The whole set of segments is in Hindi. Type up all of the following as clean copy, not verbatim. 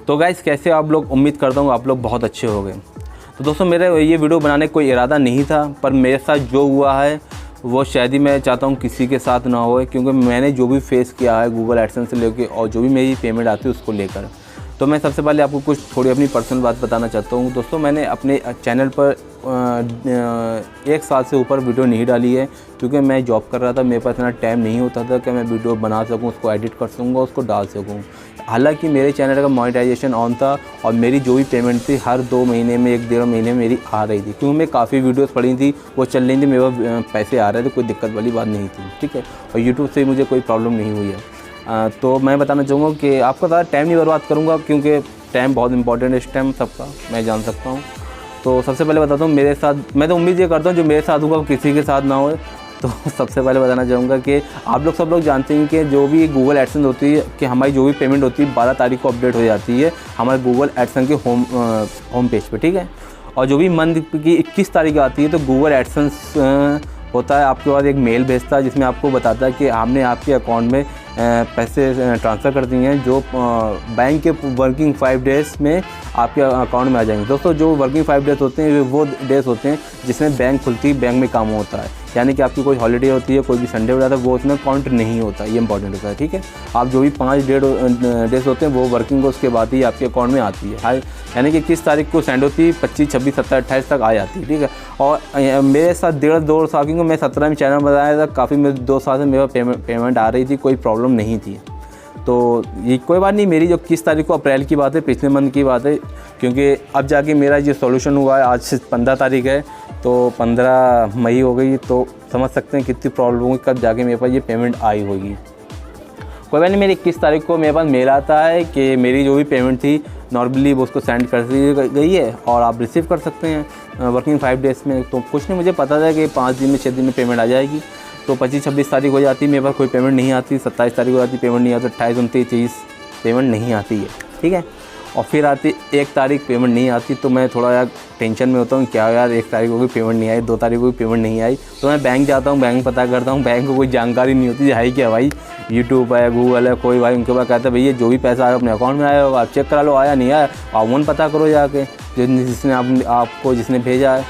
तो गाइस कैसे आप लोग, उम्मीद करता हूँ आप लोग बहुत अच्छे हो गए। तो दोस्तों मेरा ये वीडियो बनाने का कोई इरादा नहीं था, पर मेरे साथ जो हुआ है वो शायद ही मैं चाहता हूँ किसी के साथ ना होए, क्योंकि मैंने जो भी फेस किया है गूगल एडसेंस से लेकर और जो भी मेरी पेमेंट आती है उसको लेकर। तो मैं सबसे पहले आपको कुछ थोड़ी अपनी पर्सनल बात बताना चाहता हूँ। दोस्तों मैंने अपने चैनल पर 1 साल से ऊपर वीडियो नहीं डाली है, क्योंकि मैं जॉब कर रहा था, मेरे पास इतना टाइम नहीं होता था कि मैं वीडियो बना सकूँ, उसको एडिट कर सकूँगा, उसको डाल सकूँ। हालांकि मेरे चैनल का मोनेटाइजेशन ऑन था और मेरी जो भी पेमेंट थी हर 2 महीने में 1-1.5 महीने में मेरी आ रही थी, क्योंकि मैं काफ़ी वीडियोस पड़ी थी, वो चल रही थी, मेरे पास पैसे आ रहे थे, कोई दिक्कत वाली बात नहीं थी। ठीक है, और यूट्यूब से मुझे कोई प्रॉब्लम नहीं हुई है। तो मैं बताना चाहूँगा कि आपका ज़्यादा टाइम नहीं बर्बाद करूँगा, क्योंकि टाइम बहुत इंपॉर्टेंट है इस टाइम सबका, मैं जान सकता हूँ। तो सबसे पहले बताता हूँ मेरे साथ, मैं तो उम्मीद ये करता हूँ जो मेरे साथ होगा वो किसी के साथ ना हो। तो सबसे पहले बताना चाहूँगा कि आप लोग सब लोग जानते हैं कि जो भी गूगल एडसेंस होती है, कि हमारी जो भी पेमेंट होती है 12 तारीख को अपडेट हो जाती है हमारे गूगल एडसेंस के होम पेज पे। ठीक है, और जो भी मंथ की 21 तारीख आती है तो गूगल एडसेंस होता है आपके पास एक मेल भेजता है, जिसमें आपको बताता है कि हमने आपके अकाउंट में पैसे ट्रांसफ़र कर दिए हैं, जो बैंक के वर्किंग 5 डेज़ में आपके अकाउंट में आ जाएंगे। दोस्तों जो वर्किंग 5 डेज़ होते हैं वो डेज़ होते हैं जिसमें बैंक खुलती है, बैंक में काम होता है, यानी कि आपकी कोई हॉलीडे होती है, कोई भी संडे हो जाता है, वो उसमें काउंट नहीं होता, ये इंपॉर्टेंट होता है। ठीक है, आप जो भी 5 डेज़ होते हैं वो वर्किंग को उसके बाद ही आपके अकाउंट में आती है, यानी कि किस तारीख को सेंड होती है, 25, 26, 27, 28 तक आ जाती है। ठीक है, और मेरे साथ 1.5-2 साल, क्योंकि मैं 17 में चैनल बनाया था, काफ़ी मेरे 2 साल से मेरा पेमेंट आ रही थी, कोई प्रॉब्लम नहीं थी। तो ये कोई बात नहीं, मेरी जो 21 तारीख को अप्रैल की बात है, पिछले मंथ की बात है, क्योंकि अब जाके मेरा ये सॉल्यूशन हुआ है। आज से 15 तारीख है, तो 15 मई हो गई, तो समझ सकते हैं कितनी प्रॉब्लम होगी, कब जाके मेरे पास ये पेमेंट आई होगी। कोई बात नहीं, मेरी 21 तारीख को मेरे पास मेल आता है कि मेरी जो भी पेमेंट थी नॉर्मली वो उसको सेंड कर दी गई है और आप रिसीव कर सकते हैं वर्किंग 5 डेज़ में। तो कुछ नहीं, मुझे पता था कि 5 दिन में 6 दिन में पेमेंट आ जाएगी। तो 25-26 तारीख हो जाती है, मेरे पास कोई पेमेंट नहीं आती, 27 तारीख हो जाती पेमेंट नहीं आती, 28-29-30 पेमेंट नहीं आती है। ठीक है, और फिर आती 1 तारीख पेमेंट नहीं आती, तो मैं थोड़ा यार टेंशन में होता हूँ, क्या यार 1 तारीख को भी पेमेंट नहीं आई, 2 तारीख को भी पेमेंट नहीं आई। तो मैं बैंक जाता हूँ, बैंक पता करता हूँ, बैंक को कोई जानकारी नहीं होती है क्या भाई, यूट्यूब है, गूगल है, कोई भाई उनके पास कहता है भैया जो भी पैसा आया अपने अकाउंट में आया होगा, आप चेक करा लो, आया नहीं आया, आप वन पता करो जाके जिसने आपको जिसने भेजा है।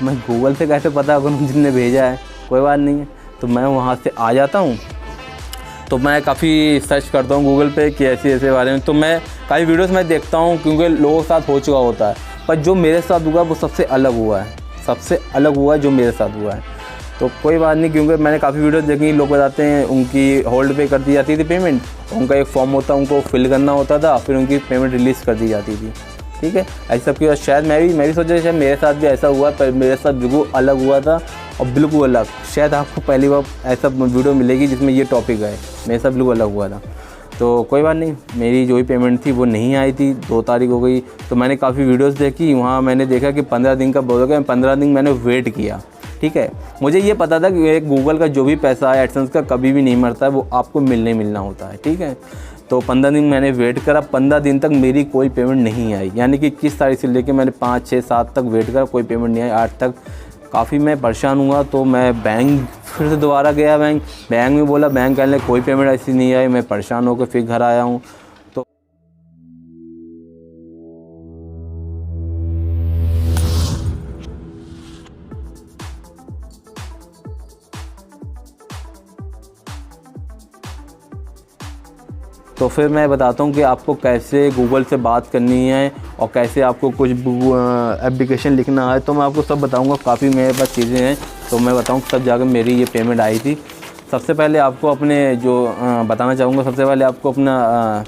मैं गूगल से कैसे पता करूँ जिसने भेजा है, कोई बात नहीं है। तो मैं वहाँ से आ जाता हूँ, तो मैं काफ़ी सर्च करता हूँ गूगल पे कि ऐसे बारे में, तो मैं काफ़ी वीडियोस मैं देखता हूँ, क्योंकि लोगों के साथ हो चुका होता है, पर जो मेरे साथ हुआ वो सबसे अलग हुआ है, सबसे अलग हुआ है जो मेरे साथ हुआ है। तो कोई बात नहीं, क्योंकि मैंने काफ़ी वीडियोस देखी, लोग बताते हैं उनकी होल्ड पे कर दी जाती थी पेमेंट, उनका एक फॉर्म होता उनको फिल करना होता था, फिर उनकी पेमेंट रिलीज़ कर दी जाती थी। ठीक है, ऐसा सब की शायद मैं भी सोचा शायद मेरे साथ भी ऐसा हुआ, पर मेरे साथ बिल्कुल अलग हुआ था, और बिल्कुल अलग। शायद आपको पहली बार ऐसा वीडियो मिलेगी जिसमें ये टॉपिक है, मेरे साथ बिल्कुल अलग हुआ था। तो कोई बात नहीं, मेरी जो भी पेमेंट थी वो नहीं आई थी, 2 तारीख हो गई। तो मैंने काफ़ी वीडियोस देखी, वहाँ मैंने देखा कि 15 दिन का बोल गया, 15 दिन मैंने वेट किया। ठीक है, मुझे ये पता था कि गूगल का जो भी पैसा है एडसेंस का कभी भी नहीं मरता है, वो आपको मिलना होता है। ठीक है, तो 15 दिन मैंने वेट करा, 15 दिन तक मेरी कोई पेमेंट नहीं आई, यानी कि 21 तारीख से लेके मैंने 5, 6, 7 तक वेट करा, कोई पेमेंट नहीं आई। 8 तक काफ़ी मैं परेशान हुआ, तो मैं बैंक फिर से दोबारा गया, बैंक में बोला, बैंक वाले कोई पेमेंट ऐसी नहीं आई। मैं परेशान होकर फिर घर आया हूँ। तो फिर मैं बताता हूँ कि आपको कैसे गूगल से बात करनी है और कैसे आपको कुछ एप्लीकेशन लिखना है, तो मैं आपको सब बताऊँगा। काफ़ी मेरे पास चीज़ें हैं, तो मैं बताऊँ सब जाकर मेरी ये पेमेंट आई थी। सबसे पहले आपको अपने जो बताना चाहूँगा, सबसे पहले आपको अपना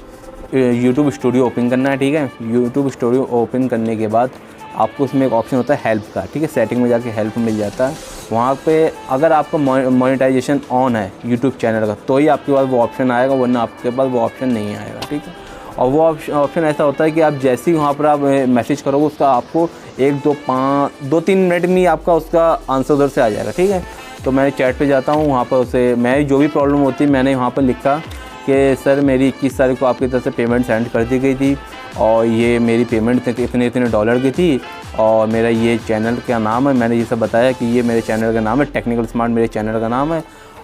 यूट्यूब स्टूडियो ओपन करना है। ठीक है, यूट्यूब स्टूडियो ओपन करने के बाद आपको उसमें एक ऑप्शन होता है हेल्प का। ठीक है, सेटिंग में जाके हेल्प मिल जाता है, वहाँ पे अगर आपका मोनेटाइजेशन ऑन है यूट्यूब चैनल का तो ही आपके पास वो ऑप्शन आएगा, वरना आपके पास वो ऑप्शन नहीं आएगा। ठीक है, और वो ऑप्शन ऐसा होता है कि आप जैसे ही वहाँ पर आप मैसेज करोगे उसका आपको 2-3 मिनट में आपका उसका आंसर उधर से आ जाएगा। ठीक है, तो मैं चैट पे जाता हूँ, वहाँ पर उसे मैं जो भी प्रॉब्लम होती है मैंने वहाँ पर लिखा कि सर मेरी 21 तारीख को आपकी तरफ से पेमेंट सेंड कर दी गई थी और ये मेरी पेमेंट इतने $ की और मेरा ये चैनल का नाम है। मैंने ये सब बताया कि ये मेरे चैनल का नाम है, टेक्निकल स्मार्ट मेरे चैनल का नाम है,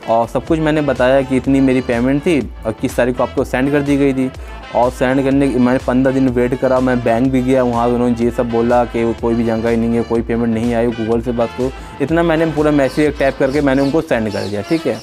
और सब कुछ मैंने बताया कि इतनी मेरी पेमेंट थी और 21 तारीख को आपको सेंड कर दी गई थी और सेंड करने मैंने 15 दिन वेट करा, मैं बैंक भी गया, वहाँ उन्होंने ये सब बोला कि कोई भी जानकारी नहीं है, कोई पेमेंट नहीं आई, गूगल से बात करो। इतना मैंने पूरा मैसेज टाइप करके मैंने उनको सेंड कर दिया, ठीक है।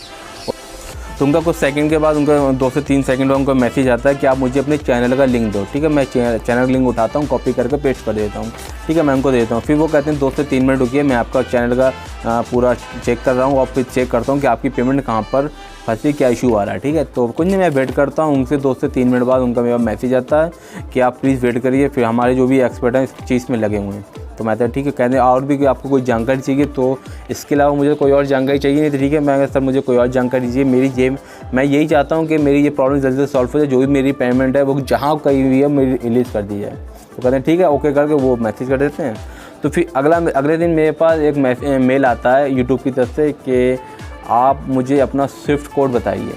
तो उनका कुछ सेकंड के बाद, उनका 2 से 3 सेकंड में उनका मैसेज आता है कि आप मुझे अपने चैनल का लिंक दो, ठीक है। मैं चैनल का लिंक उठाता हूँ, कॉपी करके पेस्ट कर देता हूँ, ठीक है, मैं उनको देता हूँ। फिर वो कहते हैं 2 से 3 मिनट रुकिए, मैं आपका चैनल का पूरा चेक कर रहा हूँ और फिर चेक करता हूँ कि आपकी पेमेंट कहाँ पर फंसी, क्या इशू आ रहा है, ठीक है। तो कुछ नहीं, मैं वेट करता हूँ उनसे। 2 से 3 मिनट बाद उनका मेरा मैसेज आता है कि आप प्लीज़ वेट करिए, फिर हमारे जो भी एक्सपर्ट हैं इस चीज़ में लगे हुए हैं। तो मैं तो ठीक है, कहते हैं और भी कि आपको कोई जानकारी चाहिए, तो इसके अलावा मुझे कोई और जानकारी चाहिए नहीं, तो ठीक है। मैं सर मुझे कोई और जानकारी दीजिए, मेरी जेब, मैं यही चाहता हूँ कि मेरी ये प्रॉब्लम जल्दी से सॉल्व हो जाए, जो भी मेरी पेमेंट है वो जहाँ कहीं हुई है मेरी रिलीज़ कर दी जाए। तो कहते हैं ठीक है, ओके करके वो मैसेज कर देते हैं। तो फिर अगले दिन मेरे पास एक मेल आता है यूट्यूब की तरफ से कि आप मुझे अपना स्विफ्ट कोड बताइए।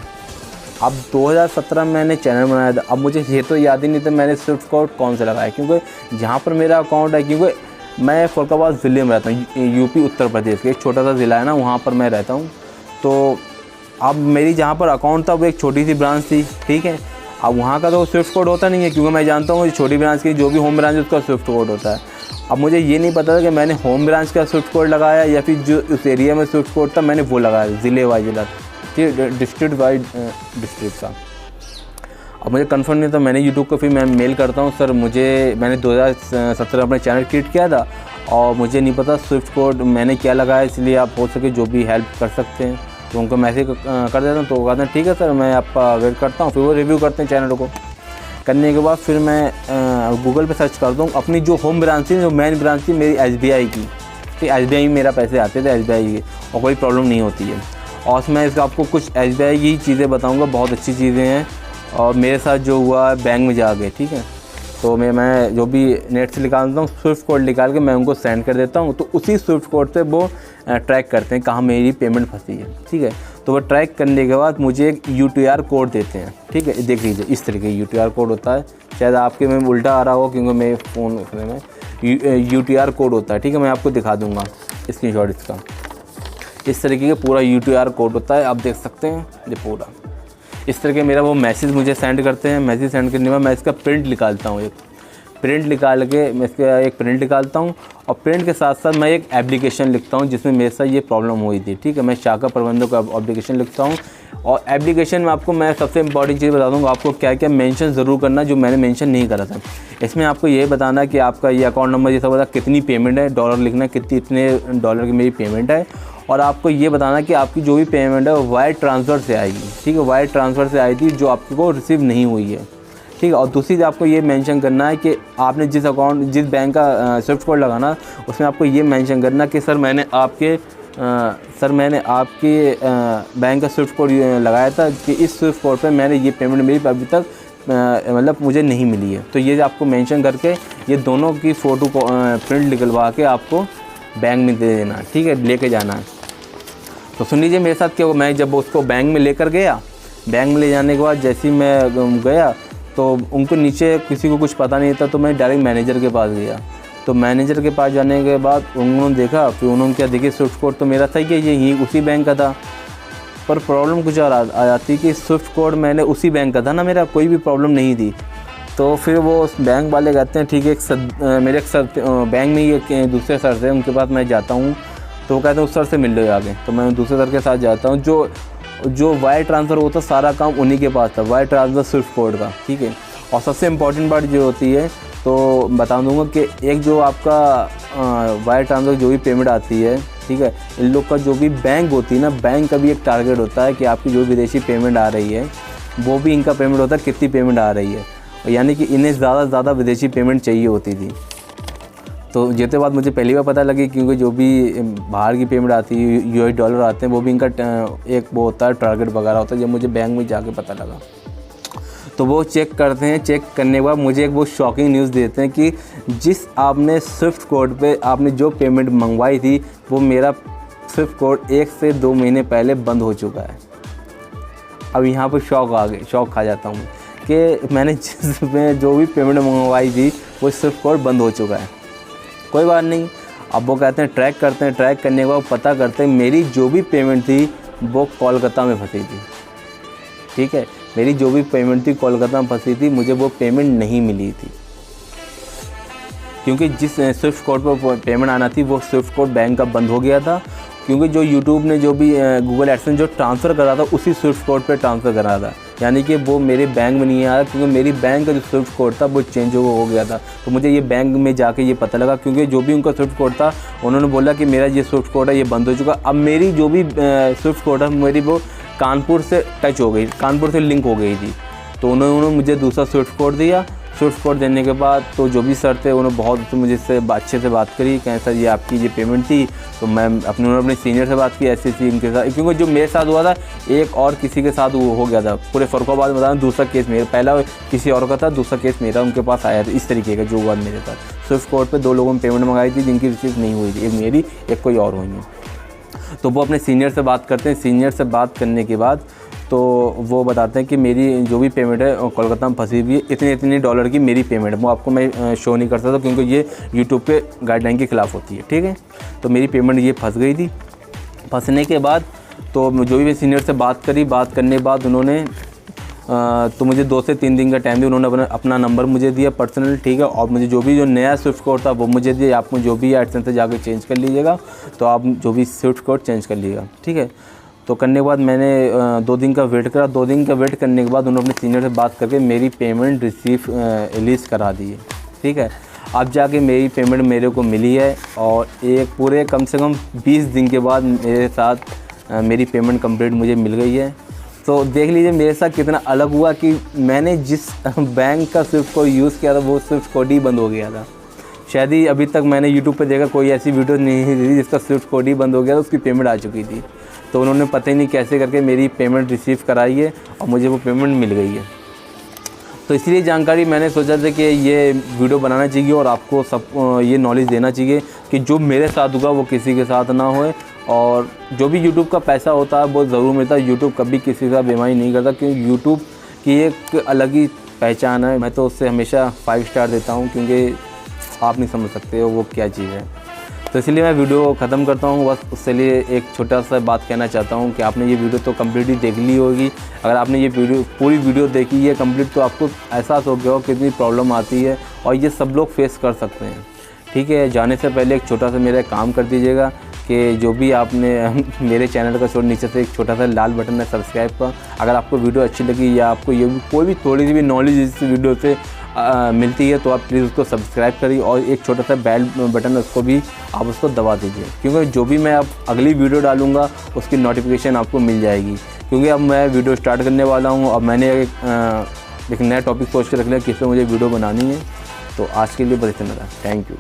अब 2017 में मैंने चैनल बनाया था, अब मुझे ये तो याद ही नहीं था मैंने स्विफ्ट कोड कौन सा लगाया, क्योंकि जहाँ पर मेरा अकाउंट है, क्योंकि मैं फरुखाबाद ज़िले में रहता हूँ, यूपी उत्तर प्रदेश के एक छोटा सा ज़िला है ना, वहाँ पर मैं रहता हूँ। तो अब मेरी जहाँ पर अकाउंट था वो एक छोटी सी ब्रांच थी, ठीक है। अब वहाँ का तो स्विफ्ट कोड होता नहीं है, क्योंकि मैं जानता हूँ छोटी ब्रांच की जो भी होम ब्रांच है उसका स्विफ्ट कोड होता है। अब मुझे ये नहीं पता था कि मैंने होम ब्रांच का स्विफ्ट कोड लगाया या फिर जो उस एरिया में स्विफ्ट कोड था मैंने वो लगाया, ज़िले वाइज ज़िला, ठीक है, डिस्ट्रिक्ट वाइज डिस्ट्रिक्ट का। अब मुझे कंफर्म नहीं था, मैंने यूट्यूब को फिर मैं मेल करता हूँ, सर मैंने 2017 अपना चैनल क्रिएट किया था और मुझे नहीं पता स्विफ्ट कोड मैंने क्या लगाया, इसलिए आप हो सके जो भी हेल्प कर सकते हैं। तो उनको मैसेज कर देता हूँ, तो वो कहते हैं ठीक है सर, मैं आपका वेट करता हूँ। फिर वो रिव्यू करते हैं चैनल को। करने के बाद फिर मैं गूगल पे सर्च करता हूँ, अपनी जो होम ब्रांच थी, जो मेन ब्रांच थी मेरी SBI की, ठीक, SBI में मेरा पैसे आते थे SBI के, और कोई प्रॉब्लम नहीं होती है। और मैं इसका आपको कुछ SBI की चीज़ें बताऊँगा, बहुत अच्छी चीज़ें हैं। और मेरे साथ जो हुआ बैंक में जाके, ठीक है, तो मैं जो भी नेट से निकालता हूँ स्विफ्ट कोड निकाल के मैं उनको सेंड कर देता हूँ। तो उसी स्विफ्ट कोड से वो ट्रैक करते हैं कहाँ मेरी पेमेंट फंसी है, ठीक है। तो वो ट्रैक करने के बाद मुझे एक UTR कोड देते हैं, ठीक है। देख लीजिए, इस तरीके UTR कोड होता है, शायद आपके में उल्टा आ रहा हो क्योंकि मेरे फ़ोन में UTR कोड होता है, ठीक है। मैं आपको दिखा दूँगा स्क्रीनशॉट इसका। इस तरीके का पूरा UTR कोड होता है, आप देख सकते हैं ये पूरा इस तरह के मेरा वो मैसेज मुझे सेंड करते हैं। मैसेज सेंड करने के बाद मैं इसका प्रिंट निकालता हूँ, एक प्रिंट निकाल के मैं इसका एक प्रिंट निकालता हूँ और प्रिंट के साथ साथ मैं एक एप्लीकेशन लिखता हूँ जिसमें मेरे साथ ये प्रॉब्लम हुई थी, ठीक है। मैं शाखा प्रबंधक का एप्लीकेशन लिखता हूँ और एप्लीकेशन में आपको मैं सबसे इंपॉर्टेंट चीज़ बता दूँगा, आपको क्या क्या मेंशन ज़रूर करना जो मैंने मेंशन नहीं करा था। इसमें आपको ये बताना कि आपका ये अकाउंट नंबर ये सब बता, कितनी पेमेंट है, डॉलर लिखना इतने डॉलर की मेरी पेमेंट है, और आपको ये बताना कि आपकी जो भी पेमेंट है वो वायर ट्रांसफ़र से आएगी, ठीक है। वायर ट्रांसफ़र से आई थी जो आपको रिसीव नहीं हुई है, ठीक है। और दूसरी आपको ये मेंशन करना है कि आपने जिस बैंक का स्विफ्ट कोड लगाना, उसमें आपको ये मेंशन करना कि सर मैंने आपके बैंक का स्विफ्ट कोड लगाया था कि इस स्विफ्ट कोड पे मैंने ये पेमेंट मेरी अभी तक मतलब मुझे नहीं मिली है। तो ये आपको मेंशन करके ये दोनों की फ़ोटो को प्रिंट निकलवा के आपको बैंक में दे देना, ठीक है, लेके जाना है। तो सुन लीजिए मेरे साथ क्या, मैं जब उसको बैंक में लेकर गया, बैंक में ले जाने के बाद जैसे ही मैं गया तो उनको नीचे किसी को कुछ पता नहीं था, तो मैं डायरेक्ट मैनेजर के पास गया। तो मैनेजर के पास जाने के बाद उन्होंने देखा, फिर उन्होंने क्या देखिए स्विफ्ट कोड तो मेरा था कि ये उसी बैंक का था, पर प्रॉब्लम कुछ और आ जाती कि स्विफ्ट कोड मैंने उसी बैंक का था ना, मेरा कोई भी प्रॉब्लम नहीं थी। तो फिर वो बैंक वाले कहते हैं ठीक है, मेरे एक सर बैंक में ही दूसरे सर थे, उनके पास मैं जाता हूँ, तो वो कहते हैं उस सर से मिल लो आगे। तो मैं दूसरे सर के साथ जाता हूँ, जो वायर ट्रांसफ़र होता सारा काम उन्हीं के पास था, वायर ट्रांसफ़र स्विफ्ट कोड का, ठीक है। और सबसे इम्पॉर्टेंट बात जो होती है तो बता दूंगा कि एक जो आपका वायर ट्रांसफ़र जो भी पेमेंट आती है, ठीक है, इन लोग का जो भी बैंक होती है ना, बैंक का भी एक टारगेट होता है कि आपकी जो विदेशी पेमेंट आ रही है वो भी इनका पेमेंट होता है कितनी पेमेंट आ रही है, यानी कि इन्हें ज़्यादा से ज़्यादा विदेशी पेमेंट चाहिए होती थी। तो ये तो बात मुझे पहली बार पता लगी, क्योंकि जो भी बाहर की पेमेंट आती है, US डॉलर आते हैं, वो भी इनका एक वो होता है टारगेट वगैरह होता है। जब मुझे बैंक में जाके पता लगा तो वो चेक करते हैं, चेक करने के बाद मुझे एक वो शॉकिंग न्यूज़ देते हैं कि जिस आपने स्विफ्ट कोड पे आपने जो पेमेंट मंगवाई थी वो मेरा स्विफ्ट कोड 1 से 2 महीने पहले बंद हो चुका है। अब यहाँ पर शॉक खा जाता हूँ कि मैंने जिसमें जो भी पेमेंट मंगवाई थी वो स्विफ्ट कोड बंद हो चुका है। कोई बात नहीं, अब वो कहते हैं ट्रैक करते हैं, ट्रैक करने के बाद पता करते हैं मेरी जो भी पेमेंट थी वो कोलकाता में फंसी थी, ठीक है। मेरी जो भी पेमेंट थी कोलकाता में फंसी थी, मुझे वो पेमेंट नहीं मिली थी, क्योंकि जिस स्विफ्ट कोड पर पेमेंट आना थी वो स्विफ्ट कोड बैंक का बंद हो गया था, क्योंकि जो यूट्यूब ने जो भी गूगल एडसेंस जो ट्रांसफ़र करा था उसी स्विफ्ट कोड पे ट्रांसफ़र करा था, यानी कि वो मेरे बैंक में नहीं आया, क्योंकि मेरी बैंक का जो स्विफ्ट कोड था वो चेंज हो गया था। तो मुझे ये बैंक में जाके ये पता लगा, क्योंकि जो भी उनका स्विफ्ट कोड था उन्होंने बोला कि मेरा ये स्विफ्ट कोड है ये बंद हो चुका। अब मेरी जो भी स्विफ्ट कोड है मेरी वो कानपुर से टच हो गई, कानपुर से लिंक हो गई थी। तो उन्होंने मुझे दूसरा स्विफ्ट कोड दिया। स्विफ्ट कोड देने के बाद तो जो भी सर थे उन्होंने बहुत तो मुझे इससे अच्छे से बात करी, कहें सर ये आपकी ये पेमेंट थी। तो मैं उन्होंने अपने सीनियर से बात की ऐसी इनके साथ, क्योंकि जो मेरे साथ हुआ था एक और किसी के साथ वो हो गया था। पूरे फर्रुखाबाद में बता दूसरा केस मेरा, पहला किसी और का था, दूसरा केस मेरा उनके पास आया था। इस तरीके का जो हुआ मेरे साथ, स्विफ्ट कोड पे 2 लोगों ने पेमेंट मंगाई थी जिनकी रिसीव नहीं हुई थी, एक मेरी एक कोई और हुई है। तो वो अपने सीनियर से बात करते हैं, सीनियर से बात करने के बाद तो वो बताते हैं कि मेरी जो भी पेमेंट है कोलकाता में फंसी हुई है, इतने $इतने की मेरी पेमेंट है। वो आपको मैं शो नहीं कर सकता क्योंकि ये यूट्यूब पे गाइडलाइन के ख़िलाफ़ होती है, ठीक है। तो मेरी पेमेंट ये फंस गई थी। फंसने के बाद तो जो भी सीनियर से बात करी, बात करने के बाद उन्होंने तो मुझे 2 से 3 दिन का टाइम दिया। उन्होंने अपना नंबर मुझे दिया पर्सनल, ठीक है, और मुझे जो भी जो नया स्विफ्ट कोड था वो मुझे दिया, आपको जो भी एडसेंस से जाकर चेंज कर लीजिएगा, तो आप जो भी स्विफ्ट कोड चेंज कर लीजिएगा, ठीक है। तो करने के बाद मैंने 2 दिन का वेट करा। 2 दिन का वेट करने के बाद उन्होंने अपने सीनियर से बात करके मेरी पेमेंट रिलीज़ करा दी है, ठीक है। अब जाके मेरी पेमेंट मेरे को मिली है, और एक पूरे कम से कम 20 दिन के बाद मेरे साथ मेरी पेमेंट कंप्लीट मुझे मिल गई है। तो देख लीजिए मेरे साथ कितना अलग हुआ कि मैंने जिस बैंक का स्विफ्ट कोड यूज़ किया था वो स्विफ्ट कोड ही बंद हो गया था। शायद ही अभी तक मैंने यूट्यूब पे देखा कोई ऐसी वीडियो नहीं थी जिसका स्विफ्ट कोड ही बंद हो गया था, उसकी पेमेंट आ चुकी थी। तो उन्होंने पता ही नहीं कैसे करके मेरी पेमेंट रिसीव कराई है और मुझे वो पेमेंट मिल गई है। तो इसलिए जानकारी मैंने सोचा था कि ये वीडियो बनाना चाहिए और आपको सब ये नॉलेज देना चाहिए कि जो मेरे साथ होगा वो किसी के साथ ना होए, और जो भी यूट्यूब का पैसा होता है वो ज़रूर मिलता है। यूट्यूब कभी किसी का बेईमानी नहीं करता, क्योंकि यूट्यूब की एक अलग ही पहचान है। मैं तो उससे हमेशा 5 स्टार देता हूँ, क्योंकि आप नहीं समझ सकते हो वो क्या चीज़ है। तो इसलिए मैं वीडियो ख़त्म करता हूँ। बस उससे लिए एक छोटा सा बात कहना चाहता हूँ कि आपने ये वीडियो तो कम्प्लीटली देख ली होगी। अगर आपने ये पूरी वीडियो देखी है कम्प्लीट, तो आपको एहसास हो गया हो कितनी प्रॉब्लम आती है, और ये सब लोग फेस कर सकते हैं, ठीक है। जाने से पहले एक छोटा सा मेरा काम कर दीजिएगा कि जो भी आपने मेरे चैनल का नीचे से एक छोटा सा लाल बटन है सब्सक्राइब का। अगर आपको वीडियो अच्छी लगी या आपको ये भी कोई भी थोड़ी सी भी नॉलेज इस वीडियो से मिलती है, तो आप प्लीज़ उसको सब्सक्राइब करिए, और एक छोटा सा बेल बटन है उसको भी आप उसको दबा दीजिए, क्योंकि जो भी मैं अब अगली वीडियो डालूँगा उसकी नोटिफिकेशन आपको मिल जाएगी। क्योंकि अब मैं वीडियो स्टार्ट करने वाला हूँ। अब मैंने एक नया टॉपिक सोच के रख लिया किस पे मुझे वीडियो बनानी है। तो आज के लिए बस इतना था। Thank you.